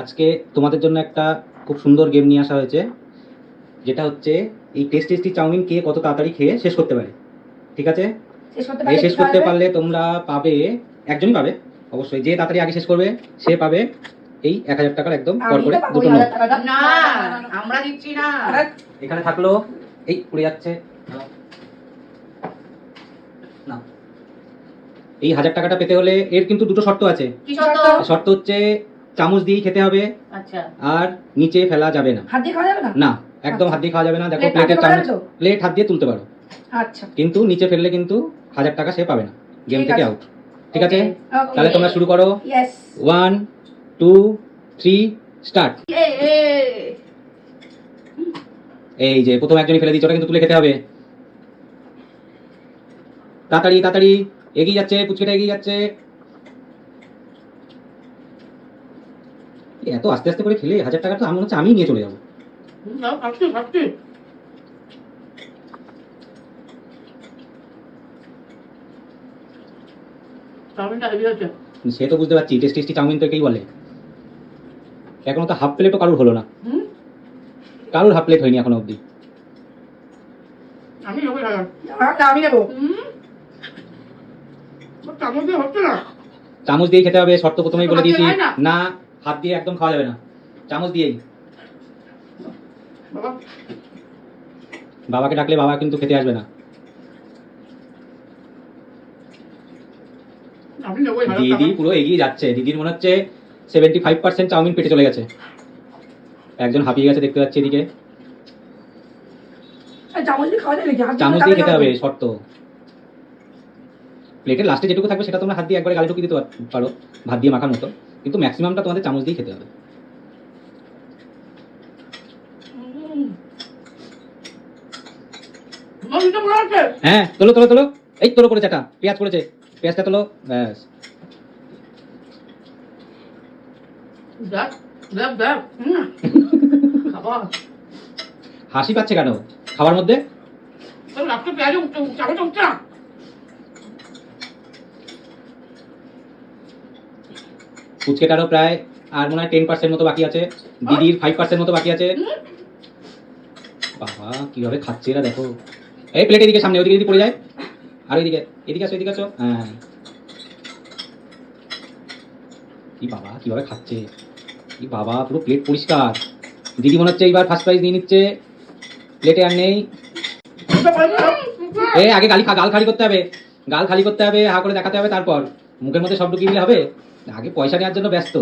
আজকে তোমাদের জন্য একটা খুব সুন্দর গেম নিয়ে আসা হয়েছে, যেটা হচ্ছে এই টেস্টি টেস্টি চাউমিন কে কত তাড়াতাড়ি খেয়ে শেষ করতে পারে। ঠিক আছে, এই শেষ করতে পারলে তোমরা পাবে, একজনই পাবে অবশ্যই, যে তাড়াতাড়ি আগে শেষ করবে সে পাবে এই 1000 টাকার একদম পর করে দুটো নোট। না আমরা দিচ্ছি না। এখানে থাকলো, এই পড়ে যাচ্ছে না। এই 1000 টাকাটা পেতে হলে এর কিন্তু দুটো শর্ত আছে। কি শর্ত? শর্ত হচ্ছে চামচ দিয়ে খেতে হবে, আচ্ছা, আর নিচে ফেলা যাবে না। হাত দিয়ে খাওয়া যাবে না? না, একদম হাত দিয়ে খাওয়া যাবে না। দেখো প্লেট প্লেটের হাতে চামচ, করা যাবে তো? প্লেট হাত দিয়ে তুলতে পারো, আচ্ছা, কিন্তু নিচে ফেললে কিন্তু 1000 টাকা সে পাবে না, গেম ঠিক থেকে আছে। আউট। ঠিক আছে, Okay. তাহলে তোমরা শুরু করো। ইয়েস। 1 2 3 স্টার্ট। এই যে প্রথম একজনই ফেলে দিচ্ছে, ওটা কিন্তু তুলে খেতে হবে। তাড়াতাড়ি তাড়াতাড়ি, এগিয়ে যাচ্ছে পুচকেটা, এগিয়ে যাচ্ছে। এত আস্তে আস্তে করে খেলে 1000 টাকা তো আমি মনে হচ্ছে আমি নিয়ে চলে যাবো। না খাচ্ছি খাচ্ছি। চাউমিনটা হেভি হচ্ছে। সে তো বুঝতে পারছি, টেস্টি টেস্টি চাউমিন তো একেই বলে। এখনো তো হাফ প্লেটও কারুর হলো না, হুম, কারুর হাফ প্লেট হয়নি এখনো অবধি। আমি নেবো খাবার। না, আমি নেবো। চামচ দিয়ে হচ্ছে না। চামচ দিয়ে খেতে হবে, শর্ত প্রথমেই বলে হাত দিয়ে দিয়েছি। খায় না? না, হাত দিয়ে একদম খাওয়া যাবে না, চামচ দিয়েই। বাবা বাবাকে ডাকলে বাবা কিন্তু খেতে আসবে না। আমি নেবো এই দিদি পুরো এগিয়ে যাচ্ছে, দিদির মনে হচ্ছে 75% চাউমিন পেটে চলে গেছে। একজন হাঁপিয়ে গেছে দেখতে পাচ্ছি এদিকে। চামচ দিয়ে খাওয়া যায় নাকি? হাত চামচ দিয়ে খেতে হবে, হবে। শর্ত। প্লেটের লাস্টে যেটুকু থাকবে সেটা তোমরা হাত দিয়ে একবারে গালে ঢুকিয়ে দিতে পারো, ভাত দিয়ে মাখার মতো, কিন্তু ম্যাক্সিমামটা তোমাদের চামচ দিয়ে খেতে হবে। মনটা মনে হচ্ছে। হ্যাঁ, তোলো তোলো তোলো, এই তোলো করেছে, একটা পেঁয়াজ করেছে, পেঁয়াজটা তোলো, ব্যাস। দেখ দেখ দেখ। খাবার হাসি পাচ্ছে কেন খাবার মধ্যে? তোর লাস্টে পেঁয়াজ উঠছে, চামচ উঠছে না। ফুচকেটারও প্রায় আর মনে হয় 10% মতো বাকি আছে, দিদির 5% মতো বাকি আছে। বাবা কিভাবে খাচ্ছে এরা, দেখো। এই প্লেট এদিকে সামনে, ওইদিকে যদি পড়ে যায়। আর ওইদিকে, এদিকে আসো, এদিকে আসো। হ্যাঁ, কি বাবা কিভাবে খাচ্ছে, কি বাবা, পুরো প্লেট পরিষ্কার। দিদি মনে হচ্ছে এইবার ফার্স্ট প্রাইজ নিয়ে নিচ্ছে, প্লেটে আর নেই। আগে গাল খালি করতে হবে, গাল খালি করতে হবে, হা করে দেখাতে হবে, তারপর মুখের মধ্যে সব ঢুকিয়ে দিলে হবে। আগে পয়সা নেওয়ার জন্য ব্যস্ত।